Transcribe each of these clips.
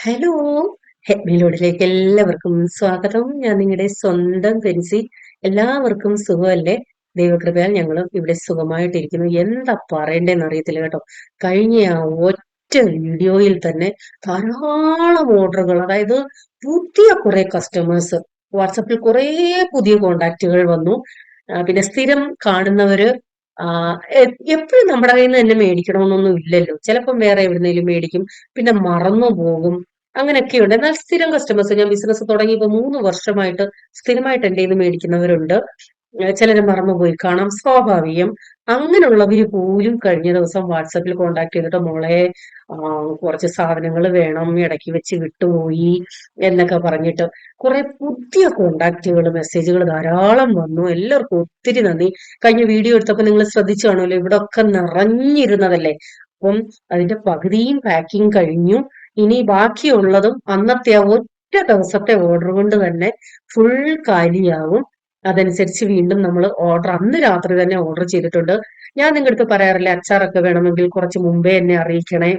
Hello. ഹെഡ്മിലോഡിലേക്ക് എല്ലാവർക്കും സ്വാഗതം. ഞാൻ നിങ്ങളുടെ സ്വന്തം പെൻസി. എല്ലാവർക്കും സുഖമല്ലേ? ദൈവകൃപയാൽ ഞങ്ങളും ഇവിടെ സുഖമായിട്ടിരിക്കുന്നു. എന്താ പറയണ്ടേന്ന് അറിയത്തില്ല കേട്ടോ. കഴിഞ്ഞ ആ ഒറ്റ വീഡിയോയിൽ തന്നെ ധാരാളം ഓർഡറുകൾ, അതായത് പുതിയ കുറെ കസ്റ്റമേഴ്സ്, വാട്സപ്പിൽ കുറെ പുതിയ കോണ്ടാക്റ്റുകൾ വന്നു. പിന്നെ സ്ഥിരം കാണുന്നവര് എപ്പോഴും നമ്മുടെ കയ്യിൽ നിന്ന് തന്നെ മേടിക്കണമെന്നൊന്നും ഇല്ലല്ലോ. ചിലപ്പം വേറെ എവിടുന്നേലും മേടിക്കും, പിന്നെ മറന്നു പോകും. അങ്ങനെയൊക്കെയുണ്ട്. എന്നാൽ സ്ഥിരം കസ്റ്റമേഴ്സ്, ഞാൻ ബിസിനസ് തുടങ്ങി ഇപ്പൊ 3 വർഷമായിട്ട് സ്ഥിരമായിട്ട് എന്റെ കയ്യിൽ നിന്ന് മേടിക്കുന്നവരുണ്ട്. ചിലര് മറന്നുപോയി കാണാം, സ്വാഭാവികം. അങ്ങനെയുള്ളവര് പോലും കഴിഞ്ഞ ദിവസം വാട്സാപ്പിൽ കോണ്ടാക്ട് ചെയ്തിട്ട്, മോളെ ആ, കുറച്ച് സാധനങ്ങൾ വേണം, ഇടയ്ക്ക് വെച്ച് വിട്ടുപോയി എന്നൊക്കെ പറഞ്ഞിട്ട് കുറെ പുതിയ കോണ്ടാക്റ്റുകൾ, മെസ്സേജുകൾ ധാരാളം വന്നു. എല്ലാവർക്കും ഒത്തിരി നന്ദി. കഴിഞ്ഞ വീഡിയോ എടുത്തപ്പോ നിങ്ങൾ ശ്രദ്ധിച്ചു കാണുമല്ലോ, ഇവിടെ ഒക്കെ നിറഞ്ഞിരുന്നതല്ലേ. അപ്പം അതിന്റെ പകുതിയും പാക്കിംഗ് കഴിഞ്ഞു. ഇനി ബാക്കിയുള്ളതും അന്നത്തെ ആ ഒറ്റ ദിവസത്തെ ഓർഡർ കൊണ്ട് തന്നെ ഫുൾ കാലിയാവും. അതനുസരിച്ച് വീണ്ടും നമ്മൾ ഓർഡർ അന്ന് രാത്രി തന്നെ ഓർഡർ ചെയ്തിട്ടുണ്ട്. ഞാൻ നിങ്ങളുടെ അടുത്ത് പറയാറില്ല, അച്ചാറൊക്കെ വേണമെങ്കിൽ കുറച്ച് മുമ്പേ എന്നെ അറിയിക്കണേ,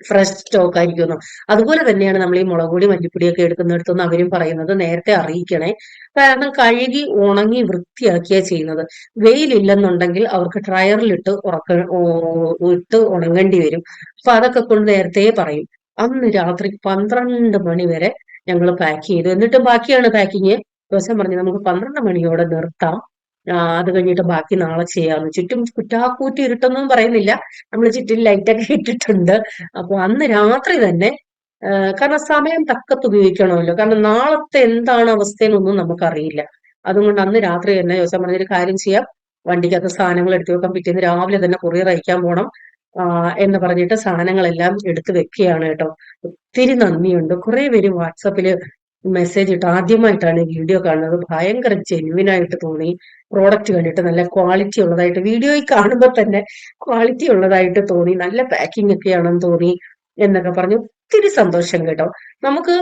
ഫ്രഷ് സ്റ്റോക്ക് ആയിരിക്കുമെന്ന്. അതുപോലെ തന്നെയാണ് നമ്മൾ ഈ മുളക് പൊടി മല്ലിപ്പൊടിയൊക്കെ എടുക്കുന്നിടത്തുനിന്ന് അവരും പറയുന്നത്, നേരത്തെ അറിയിക്കണേ. കാരണം കഴുകി ഉണങ്ങി വൃത്തിയാക്കിയാ ചെയ്യുന്നത്. വെയിലില്ലെന്നുണ്ടെങ്കിൽ അവർക്ക് ഡ്രയറിലിട്ട് ഇട്ട് ഉണങ്ങേണ്ടി വരും. അപ്പൊ അതൊക്കെ കൊണ്ട് നേരത്തെ പറയും. അന്ന് രാത്രി 12 മണി വരെ ഞങ്ങൾ പാക്ക് ചെയ്തു. എന്നിട്ടും ബാക്കിയാണ് പാക്കിങ്. ദിവസം പറഞ്ഞു നമുക്ക് 12 മണിയോടെ നിർത്താം, അത് കഴിഞ്ഞിട്ട് ബാക്കി നാളെ ചെയ്യാമെന്ന്. ചുറ്റും കുറ്റാക്കൂറ്റി ഇരുട്ടൊന്നും പറയുന്നില്ല, നമ്മൾ ചുറ്റും ലൈറ്റൊക്കെ ഇട്ടിട്ടുണ്ട്. അപ്പൊ അന്ന് രാത്രി തന്നെ, കാരണം സമയം തക്കത്ത് ഉപയോഗിക്കണമല്ലോ. കാരണം നാളത്തെ എന്താണ് അവസ്ഥയെന്നൊന്നും നമുക്കറിയില്ല. അതുകൊണ്ട് അന്ന് രാത്രി തന്നെ ദിവസം പറഞ്ഞൊരു കാര്യം ചെയ്യാം, വണ്ടിക്കകത്ത് സാധനങ്ങൾ എടുത്തു വെക്കാം, പിറ്റേന്ന് രാവിലെ തന്നെ കൊറിയർ അയക്കാൻ പോണം എന്ന് പറഞ്ഞിട്ട് സാധനങ്ങളെല്ലാം എടുത്തു വെക്കുകയാണ് കേട്ടോ. ഒത്തിരി നന്ദിയുണ്ട്. കുറെ പേര് വാട്സപ്പില് മെസ്സേജ് ഇട്ട് ആദ്യമായിട്ടാണ് വീഡിയോ കാണുന്നത്, ഭയങ്കര ജെന്യുവിൻ ആയിട്ട് തോന്നി. പ്രോഡക്റ്റ് കണ്ടിട്ട് നല്ല ക്വാളിറ്റി ഉള്ളതായിട്ട്, വീഡിയോയിൽ കാണുമ്പോൾ തന്നെ ക്വാളിറ്റി ഉള്ളതായിട്ട് തോന്നി, നല്ല പാക്കിംഗ് ഒക്കെയാണെന്ന് തോന്നി എന്നൊക്കെ പറഞ്ഞു. ഒത്തിരി സന്തോഷം കേട്ടോ. നമുക്ക്,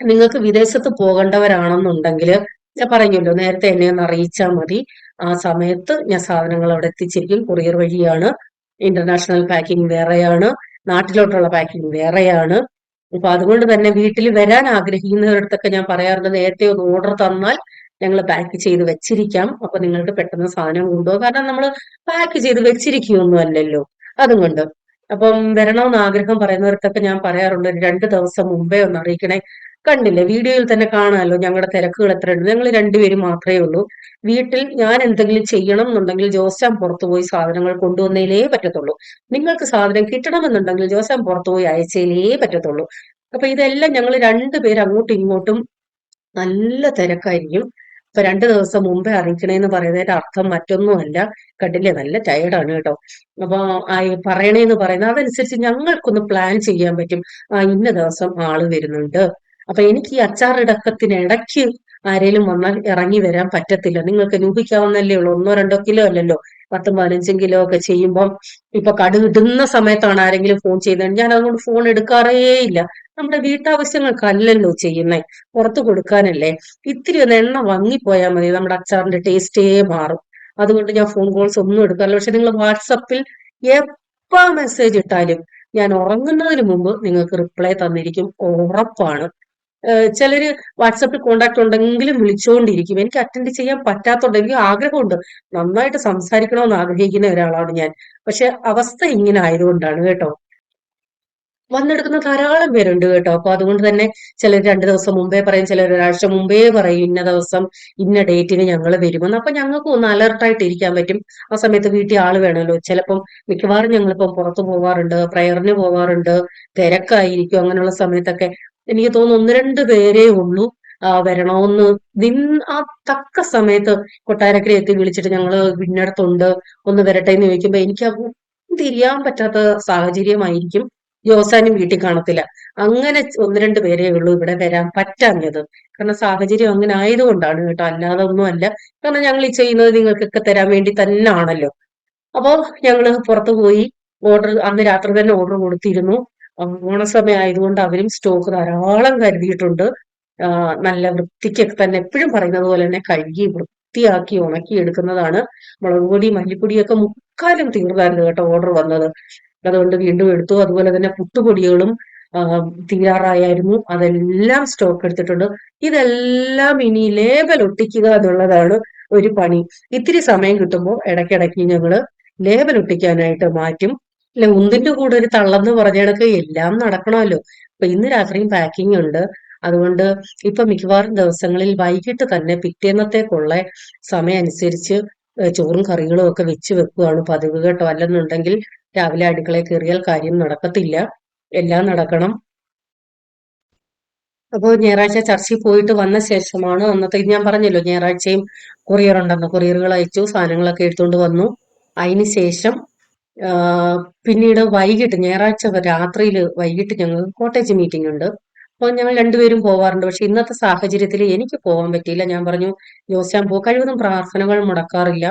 നിങ്ങൾക്ക് വിദേശത്ത് പോകേണ്ടവരാണെന്നുണ്ടെങ്കിൽ ഞാൻ പറഞ്ഞല്ലോ, നേരത്തെ എന്നെ ഒന്ന് അറിയിച്ചാൽ മതി. ആ സമയത്ത് ഞാൻ സാധനങ്ങൾ അവിടെ എത്തിച്ചിരിക്കും. കൊറിയർ വഴിയാണ്. ഇന്റർനാഷണൽ പാക്കിംഗ് വേറെയാണ്, നാട്ടിലോട്ടുള്ള പാക്കിംഗ് വേറെയാണ്. അപ്പൊ അതുകൊണ്ട് തന്നെ വീട്ടിൽ വരാൻ ആഗ്രഹിക്കുന്നവരടുത്തൊക്കെ ഞാൻ പറയാറുണ്ട്, നേരത്തെ ഒന്ന് ഓർഡർ തന്നാൽ ഞങ്ങൾ പാക്ക് ചെയ്ത് വെച്ചിരിക്കാം. അപ്പൊ നിങ്ങൾക്ക് പെട്ടെന്ന് സാധനം കൊണ്ടുപോകാം. കാരണം നമ്മൾ പാക്ക് ചെയ്ത് വെച്ചിരിക്കുകയൊന്നും അല്ലല്ലോ. അതുകൊണ്ട് അപ്പം വരണമെന്ന് ആഗ്രഹം പറയുന്നവർക്കൊക്കെ ഞാൻ പറയാറുണ്ട്, ഒരു 2 ദിവസം മുമ്പേ ഒന്ന് അറിയിക്കണേ. കണ്ടില്ലേ, വീഡിയോയിൽ തന്നെ കാണാമല്ലോ ഞങ്ങളുടെ തിരക്കുകൾ എത്രയുണ്ട്. ഞങ്ങൾ രണ്ടുപേരും മാത്രമേ ഉള്ളൂ വീട്ടിൽ. ഞാൻ എന്തെങ്കിലും ചെയ്യണം എന്നുണ്ടെങ്കിൽ ജോസാൻ പുറത്തുപോയി സാധനങ്ങൾ കൊണ്ടുവന്നേലേ പറ്റത്തുള്ളൂ. നിങ്ങൾക്ക് സാധനം കിട്ടണമെന്നുണ്ടെങ്കിൽ ജോസാൻ പുറത്തുപോയി അയച്ചേലേ പറ്റത്തുള്ളൂ. അപ്പൊ ഇതെല്ലാം ഞങ്ങൾ രണ്ടുപേരും അങ്ങോട്ടും ഇങ്ങോട്ടും നല്ല തിരക്കായിരിക്കും. ഇപ്പൊ 2 ദിവസം മുമ്പേ അറിയിക്കണേന്ന് പറയുന്നതിന്റെ അർത്ഥം മറ്റൊന്നുമല്ല. കണ്ടില്ലേ, നല്ല ടയർഡാണ് കേട്ടോ. അപ്പൊ പറയണേന്ന് പറയുന്നത് അതനുസരിച്ച് ഞങ്ങൾക്കൊന്ന് പ്ലാൻ ചെയ്യാൻ പറ്റും. ഇന്ന ദിവസം ആള് വരുന്നുണ്ട്. അപ്പൊ എനിക്ക് ഈ അച്ചാറിടക്കത്തിനിടയ്ക്ക് ആരേലും വന്നാൽ ഇറങ്ങി വരാൻ പറ്റത്തില്ല. നിങ്ങൾക്ക് ഊഹിക്കാവുന്നല്ലേ ഉള്ളൂ, 1-2 കിലോ അല്ലല്ലോ, 10-15 കിലോ ഒക്കെ ചെയ്യുമ്പോൾ. ഇപ്പൊ കടുകിടുന്ന സമയത്താണ് ആരെങ്കിലും ഫോൺ ചെയ്യുന്നത്, ഞാൻ അതുകൊണ്ട് ഫോൺ എടുക്കാറേ ഇല്ല. നമ്മുടെ വീട്ടാവശ്യങ്ങൾക്കല്ലല്ലോ ചെയ്യുന്നേ, പുറത്ത് കൊടുക്കാനല്ലേ. ഇത്തിരി ഒന്ന് എണ്ണ വങ്ങിപ്പോയാൽ മതി, നമ്മുടെ അച്ചാറിന്റെ ടേസ്റ്റേ മാറും. അതുകൊണ്ട് ഞാൻ ഫോൺ കോൾസ് ഒന്നും എടുക്കാറില്ല. പക്ഷെ നിങ്ങൾ വാട്സപ്പിൽ എപ്പോ മെസ്സേജ് ഇട്ടാലും ഞാൻ ഉറങ്ങുന്നതിന് മുമ്പ് നിങ്ങൾക്ക് റിപ്ലൈ തന്നിരിക്കും, ഉറപ്പാണ്. ചിലര് വാട്സപ്പിൽ കോണ്ടാക്ട് ഉണ്ടെങ്കിലും വിളിച്ചുകൊണ്ടിരിക്കും. എനിക്ക് അറ്റൻഡ് ചെയ്യാൻ പറ്റാത്തതുകൊണ്ട്, എനിക്ക് ആഗ്രഹമുണ്ട്, നന്നായിട്ട് സംസാരിക്കണമെന്ന് ആഗ്രഹിക്കുന്ന ഒരാളാണ് ഞാൻ. പക്ഷെ അവസ്ഥ ഇങ്ങനെ ആയതുകൊണ്ടാണ് കേട്ടോ. വന്നെടുക്കുന്ന ധാരാളം പേരുണ്ട് കേട്ടോ. അപ്പൊ അതുകൊണ്ട് തന്നെ ചിലർ 2 ദിവസം മുമ്പേ പറയും, ചിലർ ഒരാഴ്ച മുമ്പേ പറയും, ഇന്ന ദിവസം ഇന്ന ഡേറ്റിന് ഞങ്ങൾ വരുമെന്ന്. അപ്പൊ ഞങ്ങൾക്ക് ഒന്ന് അലർട്ടായിട്ട് ഇരിക്കാൻ പറ്റും. ആ സമയത്ത് വീട്ടിൽ ആള് വേണമല്ലോ. ചിലപ്പം മിക്കവാറും ഞങ്ങളിപ്പം പുറത്തു പോവാറുണ്ട്, പ്രയറിന് പോവാറുണ്ട്, തിരക്കായിരിക്കും. അങ്ങനെയുള്ള സമയത്തൊക്കെ എനിക്ക് തോന്നുന്നു 1-2 പേരേ ഉള്ളൂ വരണമെന്ന് ആ തക്ക സമയത്ത് കൊട്ടാരക്കര എത്തി വിളിച്ചിട്ട് ഞങ്ങള് ഇന്നടത്തുണ്ട്, ഒന്ന് വരട്ടെ എന്ന് ചോദിക്കുമ്പോ എനിക്ക് തിരിയാൻ പറ്റാത്ത സാഹചര്യമായിരിക്കും. ജോസാനും വീട്ടിൽ കാണത്തില്ല. അങ്ങനെ 1-2 പേരേ ഉള്ളൂ ഇവിടെ വരാൻ പറ്റാഞ്ഞത്. കാരണം സാഹചര്യം അങ്ങനെ ആയതുകൊണ്ടാണ് കേട്ടോ, അല്ലാതെ ഒന്നും അല്ല. കാരണം ഞങ്ങൾ ഈ ചെയ്യുന്നത് നിങ്ങൾക്കൊക്കെ തരാൻ വേണ്ടി തന്നെ ആണല്ലോ. അപ്പോ ഞങ്ങള് പുറത്തു പോയി ഓർഡർ അന്ന് രാത്രി തന്നെ ഓർഡർ കൊടുത്തിരുന്നു. ഓണസമയം ആയതുകൊണ്ട് അവരും സ്റ്റോക്ക് ധാരാളം കരുതിയിട്ടുണ്ട്. നല്ല വൃത്തിക്കൊക്കെ തന്നെ, എപ്പോഴും പറയുന്നത് പോലെ തന്നെ കഴുകി വൃത്തിയാക്കി ഉണക്കി എടുക്കുന്നതാണ്. മുളക് പൊടി മല്ലിപ്പൊടിയൊക്കെ മുക്കാലും തീർന്നായിരുന്നു കേട്ടോ ഓർഡർ വന്നത്. അതുകൊണ്ട് വീണ്ടും എടുത്തു. അതുപോലെ തന്നെ പുട്ടുപൊടികളും തീരാറായായിരുന്നു. അതെല്ലാം സ്റ്റോക്ക് എടുത്തിട്ടുണ്ട്. ഇതെല്ലാം ഇനി ലേബൽ ഒട്ടിക്കുക എന്നുള്ളതാണ് ഒരു പണി. ഇത്തിരി സമയം കിട്ടുമ്പോൾ ഇടയ്ക്കിടയ്ക്ക് ഞങ്ങള് ലേബൽ ഒട്ടിക്കാനായിട്ട് മാറ്റും. അല്ല, ഉന്തിന്റെ കൂടെ ഒരു തള്ളെന്ന് പറഞ്ഞ കണക്ക് എല്ലാം നടക്കണമല്ലോ. അപ്പൊ ഇന്ന് രാത്രിയും പാക്കിംഗ് ഉണ്ട്. അതുകൊണ്ട് ഇപ്പൊ മിക്കവാറും ദിവസങ്ങളിൽ വൈകിട്ട് തന്നെ പിറ്റേന്നത്തേക്കുള്ള സമയം അനുസരിച്ച് ചോറും കറികളും ഒക്കെ വെച്ച് വെക്കുകയാണ് പതിവ് കേട്ടോ. അല്ലെന്നുണ്ടെങ്കിൽ രാവിലെ അടുക്കളയിൽ കയറിയാൽ കാര്യം നടക്കത്തില്ല. എല്ലാം നടക്കണം. അപ്പോൾ ഞായറാഴ്ച ചർച്ചിൽ പോയിട്ട് വന്ന ശേഷമാണ് അന്നത്തെ, ഞാൻ പറഞ്ഞല്ലോ ഞായറാഴ്ചയും കൊറിയർ ഉണ്ടെന്ന്, കൊറിയറുകൾ അയച്ചു, സാധനങ്ങളൊക്കെ എടുത്തുകൊണ്ട് വന്നു. അതിന് ശേഷം ആ, പിന്നീട് വൈകിട്ട് ഞായറാഴ്ച രാത്രിയിൽ വൈകിട്ട് ഞങ്ങൾക്ക് കോട്ടേജ് മീറ്റിംഗ് ഉണ്ട്. അപ്പോൾ ഞങ്ങൾ രണ്ടുപേരും പോവാറുണ്ട്. പക്ഷെ ഇന്നത്തെ സാഹചര്യത്തിൽ എനിക്ക് പോകാൻ പറ്റിയില്ല. ഞാൻ പറഞ്ഞു, ജോസ്റ്റാൻ കഴിവതും പ്രാർത്ഥനകൾ മുടക്കാറില്ല.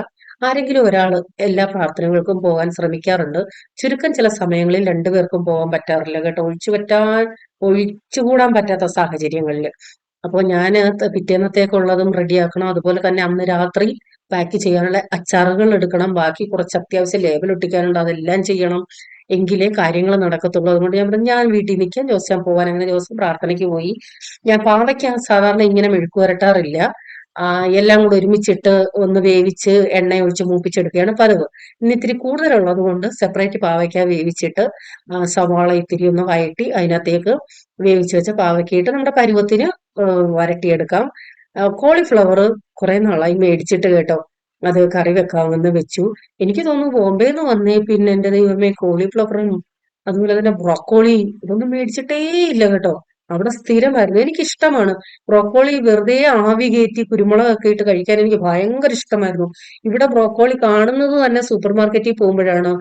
ആരെങ്കിലും ഒരാൾ എല്ലാ പ്രാർത്ഥനകൾക്കും പോകാൻ ശ്രമിക്കാറുണ്ട്. ചുരുക്കം ചില സമയങ്ങളിൽ രണ്ടുപേർക്കും പോകാൻ പറ്റാറില്ല കേട്ടോ, ഒഴിച്ചുകൂടാൻ പറ്റാത്ത സാഹചര്യങ്ങളിൽ. അപ്പോൾ ഞാൻ പിറ്റേന്നത്തേക്കുള്ളതും റെഡിയാക്കണം. അതുപോലെ തന്നെ അന്ന് രാത്രി പാക്ക് ചെയ്യാനുള്ള അച്ചാറുകൾ എടുക്കണം. ബാക്കി കുറച്ച് അത്യാവശ്യം ലേബൽ ഒട്ടിക്കാനുണ്ട്, അതെല്ലാം ചെയ്യണം. എങ്കിലേ കാര്യങ്ങൾ നടക്കത്തുള്ളൂ. അതുകൊണ്ട് ഞാൻ പറഞ്ഞു ഞാൻ വീട്ടിൽ നിൽക്കാൻ, ജോസ്റ്റാൻ പോകാൻ. അങ്ങനെ ദിവസം പ്രാർത്ഥനയ്ക്ക് പോയി. ഞാൻ പാവയ്ക്ക സാധാരണ ഇങ്ങനെ മെഴുക്ക് പുരട്ടാറില്ല. എല്ലാം കൂടെ ഒരുമിച്ചിട്ട് ഒന്ന് വേവിച്ച് എണ്ണ ഒഴിച്ച് മൂപ്പിച്ചെടുക്കുകയാണ് പതിവ്. ഇന്ന് ഇത്തിരി കൂടുതലുള്ളത് കൊണ്ട് സെപ്പറേറ്റ് പാവയ്ക്ക വേവിച്ചിട്ട് സവാള ഇത്തിരി ഒന്ന് വഴറ്റി അതിനകത്തേക്ക് വേവിച്ച് വെച്ച പാവയ്ക്കയിട്ട് നമ്മുടെ പരുവത്തിന് വരട്ടിയെടുക്കാം. കോളിഫ്ലവർ കുറെ നാളായി മേടിച്ചിട്ട് കേട്ടോ, അത് കറി വെക്കാമെന്ന് വെച്ചു. എനിക്ക് തോന്നുന്നു ബോംബെന്ന് വന്നേ പിന്നെ എന്റെ ദൈവമേ കോളിഫ്ലവറും അതുപോലെ തന്നെ ബ്രോക്കോളി ഇതൊന്നും മേടിച്ചിട്ടേ ഇല്ല കേട്ടോ. അവിടെ സ്ഥിരമായിരുന്നു. എനിക്കിഷ്ടമാണ് ബ്രോക്കോളി. വെറുതെ ആവി കയറ്റി കുരുമുളകൊക്കെ ഇട്ട് കഴിക്കാൻ എനിക്ക് ഭയങ്കര ഇഷ്ടമായിരുന്നു. ഇവിടെ ബ്രോക്കോളി കാണുന്നത് തന്നെ സൂപ്പർ മാർക്കറ്റിൽ പോകുമ്പോഴാണ്.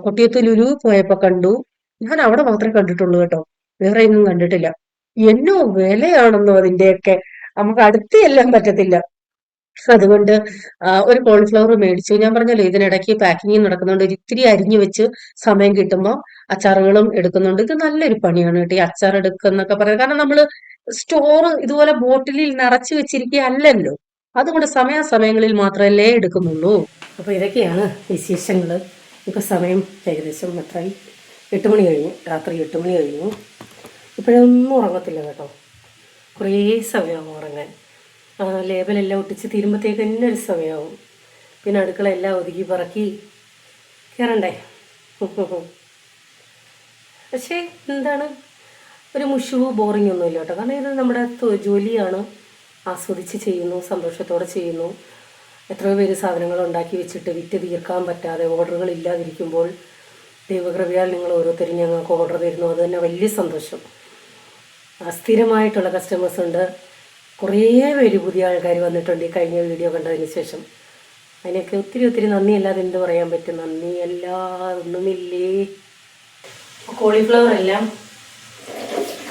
കൊട്ടിയത്ത് ലുലു പോയപ്പോ കണ്ടു. ഞാൻ അവിടെ മാത്രമേ കണ്ടിട്ടുള്ളൂ കേട്ടോ, വേറെ ഒന്നും കണ്ടിട്ടില്ല. എന്നോ വിലയാണെന്നോ അതിന്റെയൊക്കെ, നമുക്ക് അടുത്ത് ചെല്ലാൻ പറ്റത്തില്ല. അതുകൊണ്ട് ഒരു കോളിഫ്ലവർ മേടിച്ചു. ഞാൻ പറഞ്ഞല്ലോ ഇതിനിടയ്ക്ക് പാക്കിങ് നടക്കുന്നുണ്ട്. ഒരു ഇത്തിരി അരിഞ്ഞു വെച്ച് സമയം കിട്ടുമ്പോൾ അച്ചാറുകളും എടുക്കുന്നുണ്ട്. ഇത് നല്ലൊരു പണിയാണ് കേട്ടോ, ഈ അച്ചാർ എടുക്കുന്നൊക്കെ പറയുന്നത്. കാരണം നമ്മള് സ്റ്റോർ ഇതുപോലെ ബോട്ടിലിൽ നിറച്ചു വെച്ചിരിക്കുക അല്ലല്ലോ. അതുകൊണ്ട് സമയാസമയങ്ങളിൽ മാത്രമല്ലേ എടുക്കുന്നുള്ളൂ. അപ്പൊ ഇതൊക്കെയാണ് വിശേഷങ്ങള്. ഇപ്പൊ സമയം ഏകദേശം എത്രയായി? 8 മണി കഴിഞ്ഞു. രാത്രി 8 മണി കഴിഞ്ഞു. ഇപ്പോഴൊന്നും ഉറങ്ങത്തില്ല കേട്ടോ, കുറേ സമയമാകും ഉറങ്ങാൻ. ലേബലെല്ലാം ഒട്ടിച്ച് തീരുമ്പോഴത്തേക്ക് തന്നെ ഒരു സമയമാവും. പിന്നെ അടുക്കളയെല്ലാം ഒതുക്കി പറക്കി കയറണ്ടേ. പക്ഷേ എന്താണ്, ഒരു മുഷുവോ ബോറിംഗ് ഒന്നും ഇല്ല കേട്ടോ. കാരണം ഇത് നമ്മുടെ ജോലിയാണ്, ആസ്വദിച്ച് ചെയ്യുന്നു, സന്തോഷത്തോടെ ചെയ്യുന്നു. എത്രയോ പേര് സാധനങ്ങൾ ഉണ്ടാക്കി വെച്ചിട്ട് വിറ്റ് തീർക്കാൻ പറ്റാതെ ഓർഡറുകൾ ഇല്ലാതിരിക്കുമ്പോൾ ദൈവകൃപയാൽ നിങ്ങൾ ഓരോരുത്തരും ഞങ്ങൾക്ക് ഓർഡർ തരുന്നു. അത് തന്നെ വലിയ സന്തോഷം. സ്ഥിരമായിട്ടുള്ള കസ്റ്റമേഴ്സ് ഉണ്ട്. കുറേ പേര് പുതിയ ആൾക്കാർ വന്നിട്ടുണ്ട് ഈ കഴിഞ്ഞ വീഡിയോ കണ്ടതിന് ശേഷം. അതിനൊക്കെ ഒത്തിരി ഒത്തിരി നന്ദി. അല്ലാതെ എന്ത് പറയാൻ പറ്റും, നന്ദി ഒന്നുമില്ലേ. കോളിഫ്ലവർ എല്ലാം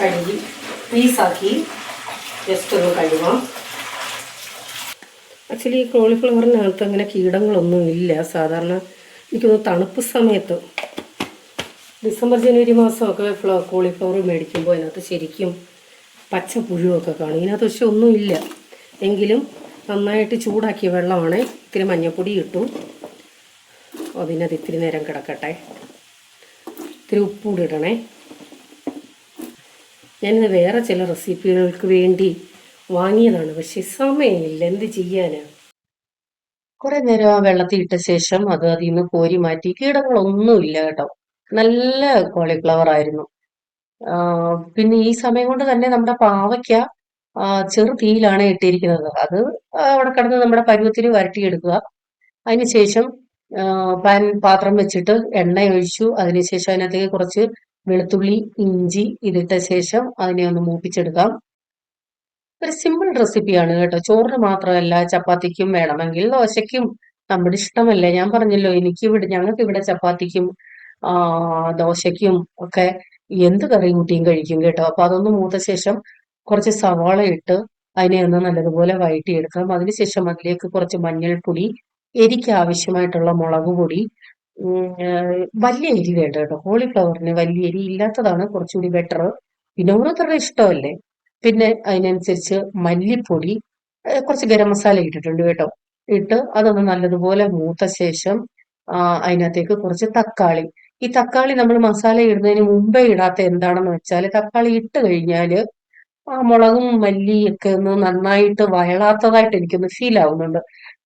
കഴുകി പീസാക്കി ജസ്റ്റ് ഒന്ന് കഴുകാം. ആക്ച്വലി കോളിഫ്ലവറിനകത്ത് അങ്ങനെ കീടങ്ങളൊന്നും ഇല്ല. സാധാരണ എനിക്കൊന്ന് തണുപ്പ് സമയത്ത് ഡിസംബർ ജനുവരി മാസമൊക്കെ കോളിഫ്ലവർ മേടിക്കുമ്പോൾ അതിനകത്ത് ശരിക്കും പച്ച പുഴുവൊക്കെ കാണും. ഇതിനകത്ത് പക്ഷെ ഒന്നുമില്ല. എങ്കിലും നന്നായിട്ട് ചൂടാക്കിയ വെള്ളമാണ്. ഇത്തിരി മഞ്ഞൾപ്പൊടി ഇട്ടു, അതിനകത്ത് ഇത്തിരി നേരം കിടക്കട്ടെ. ഇത്തിരി ഉപ്പൂടി ഇടണേ. ഞാനിത് വേറെ ചില റെസിപ്പികൾക്ക് വേണ്ടി വാങ്ങിയതാണ്, പക്ഷെ സമയമില്ല, എന്ത് ചെയ്യാനാണ്. കുറെ നേരം ആ വെള്ളത്തിൽ ഇട്ട ശേഷം അതിൽ നിന്ന് കോരി മാറ്റി. കീടങ്ങളൊന്നുമില്ല കേട്ടോ, നല്ല കോളിഫ്ലവർ ആയിരുന്നു. പിന്നെ ഈ സമയം കൊണ്ട് തന്നെ നമ്മുടെ പാവയ്ക്ക ചെറു തീയിലാണ് ഇട്ടിരിക്കുന്നത്. അത് അവിടെ കിടന്ന് നമ്മുടെ പരുവത്തിന് വരട്ടിയെടുക്കുക. അതിനുശേഷം പാത്രം വെച്ചിട്ട് എണ്ണ ഒഴിച്ചു. അതിനുശേഷം അതിനകത്തേക്ക് കുറച്ച് വെളുത്തുള്ളി, ഇഞ്ചി ഇതിട്ട ശേഷം അതിനെ ഒന്ന് മൂപ്പിച്ചെടുക്കാം. ഒരു സിമ്പിൾ റെസിപ്പിയാണ് കേട്ടോ. ചോറിന് മാത്രമല്ല, ചപ്പാത്തിക്കും വേണമെങ്കിൽ ദോശയ്ക്കും നമ്മുടെ ഇഷ്ടമല്ലേ. ഞാൻ പറഞ്ഞല്ലോ ഞങ്ങൾക്ക് ഇവിടെ ചപ്പാത്തിക്കും ദോശയ്ക്കും ഒക്കെ എന്ത് കറി കൂട്ടിയും കഴിക്കും കേട്ടോ. അപ്പൊ അതൊന്ന് മൂത്ത ശേഷം കുറച്ച് സവാള ഇട്ട് അതിനെ ഒന്ന് നല്ലതുപോലെ വഴറ്റിയെടുക്കാം. അതിനുശേഷം അതിലേക്ക് കുറച്ച് മഞ്ഞൾപ്പൊടി, എരിക്ക് ആവശ്യമായിട്ടുള്ള മുളക് പൊടി, വലിയ എരി വേണ്ട കേട്ടോ. കോളിഫ്ലവറിന് വലിയ എരി ഇല്ലാത്തതാണ് കുറച്ചുകൂടി ബെറ്റർ. പിന്നെ ഓരോരുത്തരുടെ ഇഷ്ടമല്ലേ. പിന്നെ അതിനനുസരിച്ച് മല്ലിപ്പൊടി, കുറച്ച് ഗരം മസാല ഇട്ടിട്ടുണ്ട് കേട്ടോ. ഇട്ട് അതൊന്ന് നല്ലതുപോലെ മൂത്ത ശേഷം അതിനകത്തേക്ക് കുറച്ച് തക്കാളി, ഈ തക്കാളി നമ്മൾ മസാല ഇടുന്നതിന് മുമ്പേ ഇടാത്ത എന്താണെന്ന് വെച്ചാൽ തക്കാളി ഇട്ട് കഴിഞ്ഞാല് ആ മുളകും മല്ലിയൊക്കെ ഒന്ന് നന്നായിട്ട് വയളാത്തതായിട്ട് എനിക്കൊന്ന് ഫീൽ ആവുന്നുണ്ട്.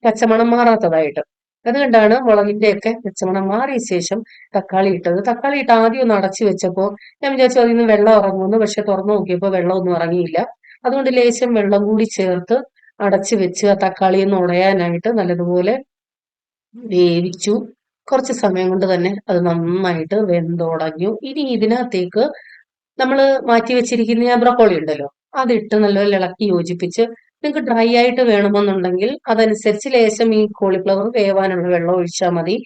പച്ചമണം മാറാത്തതായിട്ട്. അതുകൊണ്ടാണ് മുളകിന്റെ ഒക്കെ പച്ചമണം മാറിയ ശേഷം തക്കാളി ഇട്ടത്. തക്കാളി ഇട്ട് ആദ്യം ഒന്ന് അടച്ചു വെച്ചപ്പോ ഞാൻ വിചാരിച്ചു അതിൽ നിന്ന് വെള്ളം ഇറങ്ങുമെന്ന്. പക്ഷെ തുറന്നു നോക്കിയപ്പോ വെള്ളമൊന്നും ഇറങ്ങിയില്ല. അതുകൊണ്ട് ലേശം വെള്ളം കൂടി ചേർത്ത് അടച്ചു വെച്ച് ആ തക്കാളി ഒന്ന് ഉടയാനായിട്ട് നല്ലതുപോലെ വേവിച്ചു. കുറച്ച് സമയം കൊണ്ട് തന്നെ അത് നന്നായിട്ട് വെന്തുടഞ്ഞു. ഇനി ഇതിനകത്തേക്ക് നമ്മള് മാറ്റി വെച്ചിരിക്കുന്ന ബ്രൊക്കോളി ഉണ്ടല്ലോ, അതിട്ട് നല്ലപോലെ ഇളക്കി യോജിപ്പിച്ച് നിങ്ങൾക്ക് ഡ്രൈ ആയിട്ട് വേണമെന്നുണ്ടെങ്കിൽ അതനുസരിച്ച് ലേശം ഈ കോളിഫ്ലവർ വേവാനുള്ള വെള്ളം ഒഴിച്ചാൽ മതി.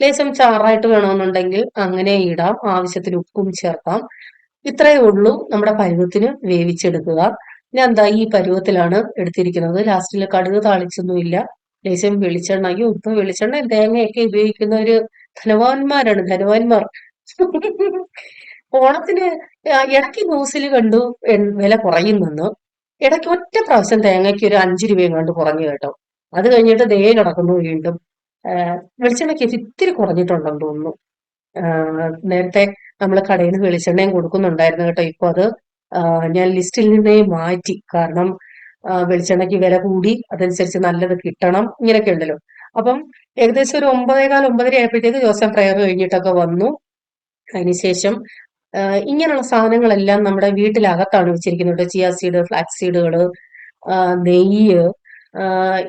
ലേശം ചാറായിട്ട് വേണമെന്നുണ്ടെങ്കിൽ അങ്ങനെ ഇടാം. ആവശ്യത്തിന് ഉപ്പും ചേർക്കാം. ഇത്രയേ ഉള്ളൂ നമ്മുടെ പരുവത്തിന് വേവിച്ചെടുക്കുക. ഞാൻ എന്താ ഈ പരുവത്തിലാണ് എടുത്തിരിക്കുന്നത്. ലാസ്റ്റിൽ കടുക് താളിച്ചൊന്നുമില്ല. ലേശം വെളിച്ചെണ്ണ. അയ്യോ, ഇപ്പൊ വെളിച്ചെണ്ണയും തേങ്ങയൊക്കെ ഉപയോഗിക്കുന്നവര് ധനവാന്മാരാണ്, ധനവാന്മാർ. ഓണത്തിന് ഇടയ്ക്ക് ന്യൂസിൽ കണ്ടു വില കുറയുന്നെന്ന്. ഇടയ്ക്ക് ഒറ്റ പ്രാവശ്യം തേങ്ങയ്ക്ക് ഒരു 5 രൂപയും കണ്ട് കുറഞ്ഞു കേട്ടോ. അത് കഴിഞ്ഞിട്ട് ദേ കിടക്കുന്നു വീണ്ടും. വെളിച്ചെണ്ണയ്ക്ക് ഇത്തിരി കുറഞ്ഞിട്ടുണ്ടെന്ന് തോന്നുന്നു. നേരത്തെ നമ്മൾ കടയിൽ നിന്ന് വെളിച്ചെണ്ണയും കൊടുക്കുന്നുണ്ടായിരുന്നു കേട്ടോ. ഇപ്പൊ അത് ഞാൻ ലിസ്റ്റിൽ നിന്നേ മാറ്റി. കാരണം വെളിച്ചെണ്ണയ്ക്ക് വില കൂടി, അതനുസരിച്ച് നല്ലത് കിട്ടണം, ഇങ്ങനെയൊക്കെ ഉണ്ടല്ലോ. അപ്പം ഏകദേശം ഒരു 9:15 9:30 ആയപ്പോഴത്തേക്ക് ജോസഫ് പ്രയർ കഴിഞ്ഞിട്ടൊക്കെ വന്നു. അതിനുശേഷം ഇങ്ങനെയുള്ള സാധനങ്ങളെല്ലാം നമ്മുടെ വീട്ടിലകത്താണ് വെച്ചിരിക്കുന്നത്. ചിയ സീഡ്, ഫ്ലാക്സ് സീഡുകള്, നെയ്യ്,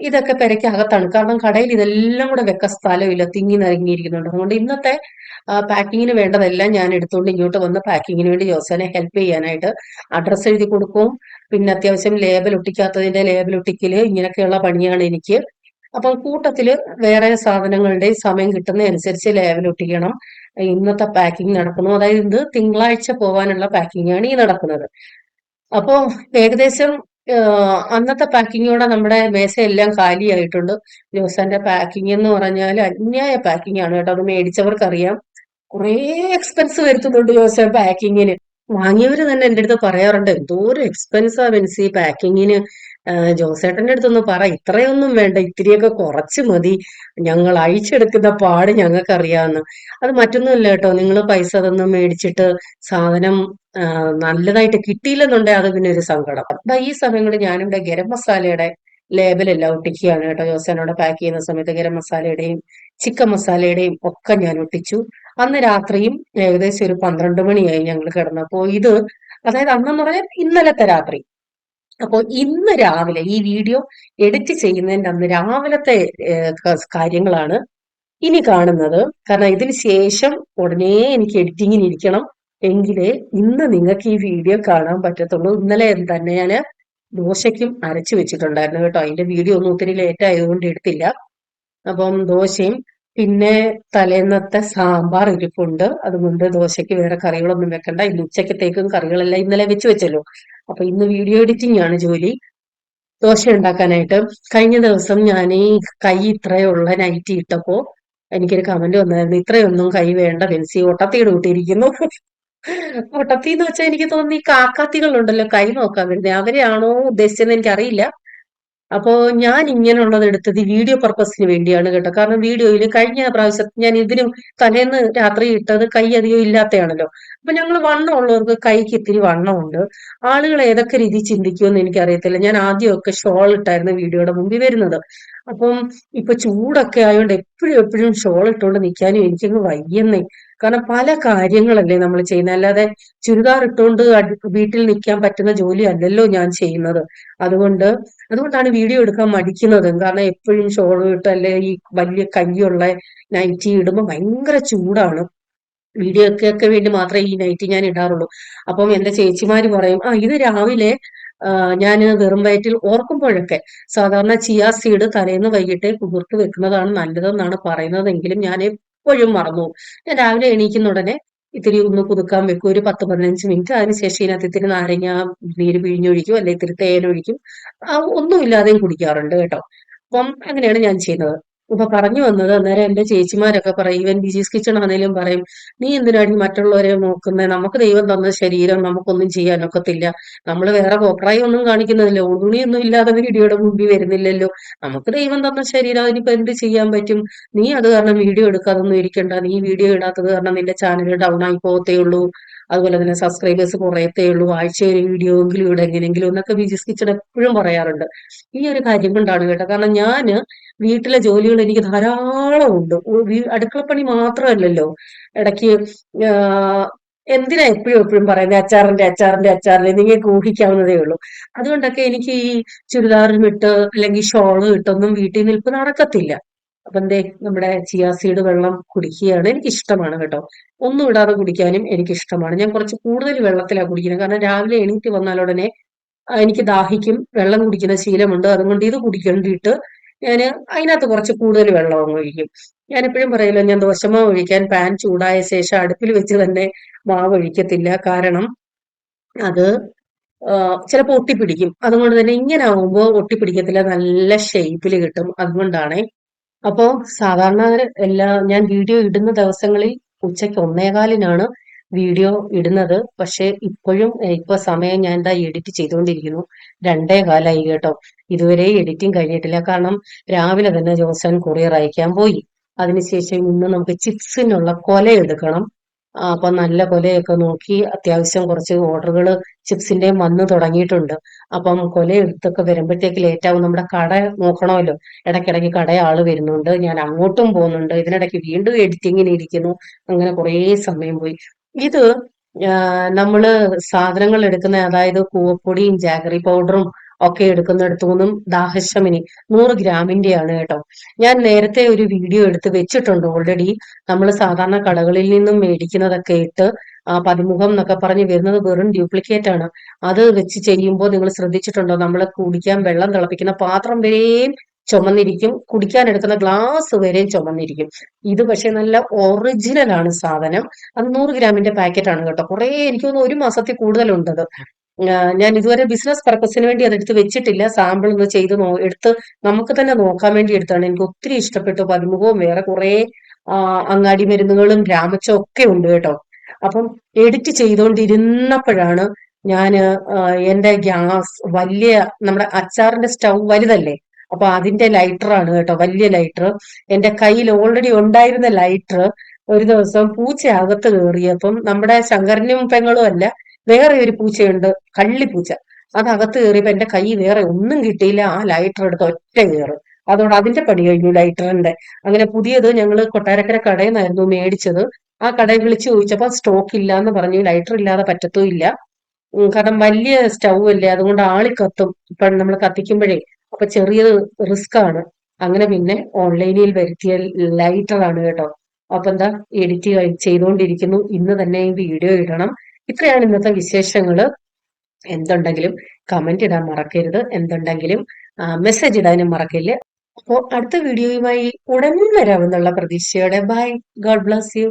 ഇതൊക്കെ പെരയ്ക്കകത്താണ്. കാരണം കടയിൽ ഇതെല്ലാം കൂടെ വെക്കാൻ സ്ഥലമില്ല, തിങ്ങി നിറങ്ങിയിരിക്കുന്നുണ്ട്. അതുകൊണ്ട് ഇന്നത്തെ പാക്കിങ്ങിന് വേണ്ടതെല്ലാം ഞാൻ എടുത്തുകൊണ്ട് ഇങ്ങോട്ട് വന്ന് പാക്കിങ്ങിന് വേണ്ടി ജോസനെ ഹെൽപ്പ് ചെയ്യാനായിട്ട് അഡ്രസ്സ് എഴുതി കൊടുക്കും. പിന്നെ അത്യാവശ്യം ലേബൽ ഒട്ടിക്കാത്തതിന്റെ ലേബൽ ഒട്ടിക്കല്, ഇങ്ങനെയൊക്കെയുള്ള പണിയാണ് എനിക്ക്. അപ്പം കൂട്ടത്തില് വേറെ സാധനങ്ങളുടെ സമയം കിട്ടുന്നതനുസരിച്ച് ലേബൽ ഒട്ടിക്കണം. ഇന്നത്തെ പാക്കിംഗ് നടക്കുന്നു. അതായത് ഇത് തിങ്കളാഴ്ച പോകാനുള്ള പാക്കിംഗ് ആണ് ഈ നടക്കുന്നത്. അപ്പോ ഏകദേശം അന്നത്തെ പാക്കിങ്ങോടെ നമ്മുടെ മേശയെല്ലാം കാലിയായിട്ടുണ്ട്. ജോസാന്റെ പാക്കിംഗ് എന്ന് പറഞ്ഞാൽ അന്യായ പാക്കിംഗ് ആണ് കേട്ടോ. അത് മേടിച്ചവർക്കറിയാം. കുറേ എക്സ്പെൻസ് വരുത്തുന്നുണ്ട് ജോസഫ് പാക്കിങ്ങിന്. വാങ്ങിയവര് തന്നെ എന്റെ അടുത്ത് പറയാറുണ്ട്, എന്തോരം എക്സ്പെൻസാ ബെൻസി പാക്കിങ്ങിന്. ജോസേട്ടന്റെ അടുത്തൊന്ന് പറ, ഇത്രയൊന്നും വേണ്ട, ഇത്തിരിയൊക്കെ കുറച്ച് മതി, ഞങ്ങൾ അഴിച്ചെടുക്കുന്ന പാട് ഞങ്ങൾക്ക് അറിയാവുന്ന. അത് മറ്റൊന്നുമില്ല കേട്ടോ. നിങ്ങൾ പൈസ തന്ന് മേടിച്ചിട്ട് സാധനം നല്ലതായിട്ട് കിട്ടിയില്ലെന്നുണ്ടെങ്കിൽ അത് പിന്നെ ഒരു സങ്കടം. ഈ സമയം കൊണ്ട് ഞാനിവിടെ ഗരം മസാലയുടെ ലേബലെല്ലാം ഒട്ടിക്കുകയാണ് കേട്ടോ. ജോസേനോടെ പാക്ക് ചെയ്യുന്ന സമയത്ത് ഗരം മസാലയുടെയും ചിക്കൻ മസാലയുടെയും ഒക്കെ ഞാൻ ഒട്ടിച്ചു. അന്ന് രാത്രിയും ഏകദേശം ഒരു 12 മണിയായി ഞങ്ങൾ കിടന്നപ്പോ. അതായത് അന്നെന്ന് പറഞ്ഞാൽ ഇന്നലത്തെ രാത്രി. അപ്പോൾ ഇന്ന് രാവിലെ ഈ വീഡിയോ എഡിറ്റ് ചെയ്യുന്നതിന്റെ അന്ന് രാവിലത്തെ കാര്യങ്ങളാണ് ഇനി കാണുന്നത്. കാരണം ഇതിന് ശേഷം ഉടനെ എനിക്ക് എഡിറ്റിങ്ങിന് ഇരിക്കണം. എങ്കിലേ ഇന്ന് നിങ്ങൾക്ക് ഈ വീഡിയോ കാണാൻ പറ്റത്തുള്ളൂ. ഇന്നലെ തന്നെ ഞാൻ ദോശയ്ക്കും അരച്ചു വെച്ചിട്ടുണ്ടായിരുന്നു കേട്ടോ. അതിന്റെ വീഡിയോ ഒന്നും ഒത്തിരി ലേറ്റ് ആയതുകൊണ്ട് എടുത്തില്ല. അപ്പം ദോശയും പിന്നെ തലേന്നത്തെ സാമ്പാർ ഇരിപ്പുണ്ട്. അതുകൊണ്ട് ദോശയ്ക്ക് വേറെ കറികളൊന്നും വെക്കണ്ട. ഇന്ന് ഉച്ചക്കത്തേക്കും കറികളെല്ലാം ഇന്നലെ വെച്ചല്ലോ. അപ്പൊ ഇന്ന് വീഡിയോ എഡിറ്റിംഗ് ആണ് ജോലി. ദോശ ഉണ്ടാക്കാനായിട്ട് കഴിഞ്ഞ ദിവസം ഞാൻ ഈ കൈ ഇത്രയുള്ള നൈറ്റി ഇട്ടപ്പോ എനിക്കൊരു കമന്റ് വന്നായിരുന്നു, ഇത്രയൊന്നും കൈ വേണ്ട ബെൻസി, ഒട്ടത്തിയുടെ കൂട്ടിയിരിക്കുന്നു. ഒട്ടത്തി എന്ന് വെച്ചാൽ എനിക്ക് തോന്നുന്നു ഈ കാക്കാത്തികളുണ്ടല്ലോ കൈ നോക്കാൻ വരുന്നത്, അവരെയാണോ ഉദ്ദേശിച്ചതെന്ന് എനിക്കറിയില്ല. അപ്പോ ഞാൻ ഇങ്ങനെയുള്ളത് എടുത്തത് വീഡിയോ പർപ്പസിന് വേണ്ടിയാണ് കേട്ടോ. കാരണം വീഡിയോയിൽ കഴിഞ്ഞ പ്രാവശ്യം ഞാൻ ഇതിനും തലേന്ന് രാത്രി ഇട്ടത് കൈ അധികം ഇല്ലാത്തയാണല്ലോ. അപ്പൊ ഞങ്ങൾ വണ്ണമുള്ളവർക്ക് കൈക്ക് ഇത്തിരി വണ്ണമുണ്ട്. ആളുകൾ ഏതൊക്കെ രീതി ചിന്തിക്കുമെന്ന് എനിക്കറിയത്തില്ല. ഞാൻ ആദ്യമൊക്കെ ഷോൾ ഇട്ടായിരുന്നു വീഡിയോയുടെ മുമ്പിൽ വരുന്നത്. അപ്പം ഇപ്പൊ ചൂടൊക്കെ ആയതുകൊണ്ട് എപ്പോഴും എപ്പോഴും ഷോൾ ഇട്ടുകൊണ്ട് നിൽക്കാനും എനിക്കങ്ങ് വയ്യെന്നേ. കാരണം പല കാര്യങ്ങളല്ലേ നമ്മൾ ചെയ്യുന്നത്. അല്ലാതെ ചുരിദാർ ഇട്ടുകൊണ്ട് വീട്ടിൽ നിൽക്കാൻ പറ്റുന്ന ജോലി അല്ലല്ലോ ഞാൻ ചെയ്യുന്നത്. അതുകൊണ്ടാണ് വീഡിയോ എടുക്കാൻ മടിക്കുന്നത്. കാരണം എപ്പോഴും ഷോൾ ഇട്ട് അല്ലെ ഈ വലിയ കയ്യുള്ള നൈറ്റി ഇടുമ്പോൾ ഭയങ്കര ചൂടാണ്. വീഡിയോക്കൊക്കെ വേണ്ടി മാത്രമേ ഈ നൈറ്റി ഞാൻ ഇടാറുള്ളൂ. അപ്പം എന്റെ ചേച്ചിമാര് പറയും, ഇത് രാവിലെ ഞാൻ വെറും വയറ്റിൽ ഓർക്കുമ്പോഴൊക്കെ സാധാരണ ചിയ സീഡ് തലേന്ന് വൈകിട്ട് കുതിർത്ത് വെക്കുന്നതാണ് നല്ലതെന്നാണ് പറയുന്നതെങ്കിലും ഞാൻ എപ്പോഴും മറന്നു പോകും. ഞാൻ രാവിലെ എണീക്കുന്ന ഉടനെ ഇത്തിരി ഒന്ന് കുതുക്കാൻ വെക്കും, ഒരു 10-15 മിനിറ്റ്. അതിനുശേഷം ഇതിനകത്ത് ഇത്തിരി നാരങ്ങ നീര് പിഴിഞ്ഞൊഴിക്കും, അല്ലെങ്കിൽ ഇത്തിരി തേനൊഴിക്കും. ഒന്നുമില്ലാതെയും കുടിക്കാറുണ്ട് കേട്ടോ. അപ്പം അങ്ങനെയാണ് ഞാൻ ചെയ്യുന്നത്. ഇപ്പൊ പറഞ്ഞു വന്നത്, അന്നേരം എന്റെ ചേച്ചിമാരൊക്കെ പറയും, ഈവൻ ബിജീസ് കിച്ചൺ ആണെങ്കിലും പറയും, നീ എന്തിനാടി മറ്റുള്ളവരെ നോക്കുന്നത്, നമുക്ക് ദൈവം തന്ന ശരീരം നമുക്കൊന്നും ചെയ്യാനൊക്കത്തില്ല, നമ്മൾ വേറെ കോപ്രായം ഒന്നും കാണിക്കുന്നില്ല, ഉണ്ണിയൊന്നും ഇല്ലാതെ വീഡിയോയുടെ മുമ്പിൽ വരുന്നില്ലല്ലോ, നമുക്ക് ദൈവം തന്ന ശരീരം, അതിനിപ്പോ എന്ത് ചെയ്യാൻ പറ്റും, നീ അത് കാരണം വീഡിയോ എടുക്കാതൊന്നും ഇരിക്കണ്ട, നീ വീഡിയോ ഇടാത്തത് കാരണം നിന്റെ ചാനൽ ഡൗൺ ആയി പോകത്തേ ഉള്ളൂ, അതുപോലെ തന്നെ സബ്സ്ക്രൈബേഴ്സ് കുറയത്തേ ഉള്ളൂ, ആഴ്ച ഒരു വീഡിയോ എങ്കിലും ഇവിടെ എങ്ങനെയെങ്കിലും എന്നൊക്കെ ബിജീസ് കിച്ചൺ എപ്പോഴും പറയാറുണ്ട്. ഈ ഒരു കാര്യം കൊണ്ടാണ് കേട്ടോ. കാരണം ഞാന് വീട്ടിലെ ജോലികൾ എനിക്ക് ധാരാളം ഉണ്ട്. അടുക്കളപ്പണി മാത്രമല്ലല്ലോ. ഇടയ്ക്ക് എന്തിനാ എപ്പോഴും എപ്പോഴും പറയുന്നത് അച്ചാറിന്റെ നിങ്ങൾക്ക് ഊഹിക്കാവുന്നതേ ഉള്ളൂ. അതുകൊണ്ടൊക്കെ എനിക്ക് ഈ ചുരിദാറും ഇട്ട് അല്ലെങ്കിൽ ഷോളും ഇട്ടൊന്നും വീട്ടിൽ നിൽപ്പ് നടക്കത്തില്ല. അപ്പൊ എന്തേ, നമ്മുടെ ചിയാ സീഡ് വെള്ളം കുടിക്കുകയാണ്. എനിക്ക് ഇഷ്ടമാണ് കേട്ടോ. ഒന്നും ഇടാതെ കുടിക്കാനും എനിക്ക് ഇഷ്ടമാണ്. ഞാൻ കുറച്ച് കൂടുതൽ വെള്ളത്തിലാണ് കുടിക്കുന്നത്. കാരണം രാവിലെ എണീറ്റ് വന്നാൽ ഉടനെ എനിക്ക് ദാഹിക്കും, വെള്ളം കുടിക്കുന്ന ശീലമുണ്ട്. അതുകൊണ്ട് ഇത് കുടിക്കേണ്ടിയിട്ട് ഞാൻ അതിനകത്ത് കുറച്ച് കൂടുതൽ വെള്ളം അങ്ങ് ഒഴിക്കും. ഞാൻ എപ്പോഴും പറയല്ലോ, ഞാൻ ദോശമാവ് ഒഴിക്കാൻ പാൻ ചൂടായ ശേഷം അടുപ്പിൽ വെച്ച് തന്നെ മാവ് ഒഴിക്കത്തില്ല. കാരണം അത് ചിലപ്പോൾ ഒട്ടിപ്പിടിക്കും. അതുകൊണ്ട് തന്നെ ഇങ്ങനെ ആവുമ്പോൾ ഒട്ടിപ്പിടിക്കത്തില്ല, നല്ല ഷേപ്പിൽ കിട്ടും. അതുകൊണ്ടാണ്. അപ്പോ സാധാരണ ഞാൻ വീഡിയോ ഇടുന്ന ദിവസങ്ങളിൽ ഉച്ചയ്ക്ക് 1:15-നാണ് വീഡിയോ ഇടുന്നത്. പക്ഷെ ഇപ്പൊ സമയം ഞാൻ എന്താ എഡിറ്റ് ചെയ്തുകൊണ്ടിരിക്കുന്നു. 2:15 കേട്ടോ. ഇതുവരെ എഡിറ്റിംഗ് കഴിഞ്ഞിട്ടില്ല. കാരണം രാവിലെ തന്നെ ജോസാൻ കൊറിയർ അയക്കാൻ പോയി. അതിനുശേഷം ഇന്ന് നമുക്ക് ചിപ്സിനുള്ള കൊല എടുക്കണം. അപ്പൊ നല്ല കൊലയൊക്കെ നോക്കി അത്യാവശ്യം കുറച്ച് ഓർഡറുകൾ ചിപ്സിന്റെയും വന്ന് തുടങ്ങിയിട്ടുണ്ട്. അപ്പം കൊല എടുത്തൊക്കെ വരുമ്പോഴത്തേക്ക് ലേറ്റ് ആവും. നമ്മുടെ കട നോക്കണമല്ലോ. ഇടയ്ക്കിടയ്ക്ക് കട ആള് വരുന്നുണ്ട്, ഞാൻ അങ്ങോട്ടും പോകുന്നുണ്ട്, ഇതിനിടയ്ക്ക് വീണ്ടും എഡിറ്റിങ്ങിന് ഇരിക്കുന്നു. അങ്ങനെ കുറേ സമയം പോയി. ഇത് നമ്മള് സാധനങ്ങൾ എടുക്കുന്ന, അതായത് കൂവപ്പൊടിയും ജാഗറി പൗഡറും ഒക്കെ എടുക്കുന്നിടത്തു നിന്നും ദാഹശമിനി 100 ഗ്രാമിന്റെയാണ് കേട്ടോ. ഞാൻ നേരത്തെ ഒരു വീഡിയോ എടുത്ത് വെച്ചിട്ടുണ്ട് ഓൾറെഡി. നമ്മൾ സാധാരണ കടകളിൽ നിന്നും മേടിക്കുന്നതൊക്കെ ഇട്ട് പതിമുഖം എന്നൊക്കെ പറഞ്ഞ് വരുന്നത് വെറും ഡ്യൂപ്ലിക്കേറ്റ് ആണ്. അത് വെച്ച് ചെയ്യുമ്പോൾ നിങ്ങൾ ശ്രദ്ധിച്ചിട്ടുണ്ടോ, നമ്മൾ കുടിക്കാൻ വെള്ളം തിളപ്പിക്കുന്ന പാത്രം വരെയും ചുമന്നിരിക്കും, കുടിക്കാൻ എടുക്കുന്ന ഗ്ലാസ് വരെയും ചുമന്നിരിക്കും. ഇത് പക്ഷെ നല്ല ഒറിജിനൽ ആണ് സാധനം. അത് 100 ഗ്രാമിന്റെ പാക്കറ്റ് ആണ് കേട്ടോ. കുറെ, എനിക്ക് തോന്നുന്നു 1 മാസത്തിൽ കൂടുതലുണ്ട് അത്. ഞാൻ ഇതുവരെ ബിസിനസ് പർപ്പസിന് വേണ്ടി അത് എടുത്ത് വെച്ചിട്ടില്ല. സാമ്പിൾ ഒന്ന് ചെയ്ത് എടുത്ത് നമുക്ക് തന്നെ നോക്കാൻ വേണ്ടി എടുത്താണ്. എനിക്ക് ഒത്തിരി ഇഷ്ടപ്പെട്ടു. പതിമുഖവും വേറെ കുറെ അങ്ങാടി മരുന്നുകളും രാമച്ചം ഒക്കെ ഉണ്ട് കേട്ടോ. അപ്പം എഡിറ്റ് ചെയ്തുകൊണ്ടിരുന്നപ്പോഴാണ് ഞാന് എന്റെ ഗ്യാസ്, വലിയ നമ്മുടെ അച്ചാറിന്റെ സ്റ്റൗ വലുതല്ലേ, അപ്പൊ അതിന്റെ ലൈറ്ററാണ് കേട്ടോ, വലിയ ലൈറ്റർ. എന്റെ കയ്യിൽ ഓൾറെഡി ഉണ്ടായിരുന്ന ലൈറ്റർ ഒരു ദിവസം പൂച്ച അകത്ത് കയറിയപ്പം, നമ്മുടെ ശങ്കരനും പെങ്ങളും അല്ല, വേറെ ഒരു പൂച്ചയുണ്ട്, കള്ളിപ്പൂച്ച. അത് അകത്ത് കയറിയപ്പോ എന്റെ കൈ വേറെ ഒന്നും കിട്ടിയില്ല. ആ ലൈറ്റർ എടുത്ത് ഒറ്റ കയറ്. അതോടെ അതിന്റെ പണി കഴിഞ്ഞു ലൈറ്ററിന്റെ. അങ്ങനെ പുതിയത് ഞങ്ങള് കൊട്ടാരക്കര കടയിൽ നിന്നായിരുന്നു മേടിച്ചത്. ആ കടയിൽ വിളിച്ചു ചോദിച്ചപ്പോ സ്റ്റോക്ക് ഇല്ല എന്ന് പറഞ്ഞു. ലൈറ്റർ ഇല്ലാതെ പറ്റത്തും ഇല്ല. കാരണം വലിയ സ്റ്റൗ അല്ലേ, അതുകൊണ്ട് ആളിക്കത്തും ഇപ്പൊ നമ്മൾ കത്തിക്കുമ്പോഴേ. അപ്പൊ ചെറിയത് റിസ്ക് ആണ്. അങ്ങനെ പിന്നെ ഓൺലൈനിൽ വരുത്തിയ ലൈറ്റർ ആണ് കേട്ടോ. അപ്പൊ എന്താ, എഡിറ്റ് ചെയ്തുകൊണ്ടിരിക്കുന്നു. ഇന്ന് തന്നെ ഈ വീഡിയോ ഇടണം. ഇത്രയാണ് ഇന്നത്തെ വിശേഷങ്ങള്. എന്തുണ്ടെങ്കിലും കമന്റ് ഇടാൻ മറക്കരുത്. എന്തുണ്ടെങ്കിലും മെസ്സേജ് ഇടാനും മറക്കില്ല. അപ്പോൾ അടുത്ത വീഡിയോയുമായി ഉടൻ വരാമെന്നുള്ള പ്രതീക്ഷയോടെ ബൈ. God bless you.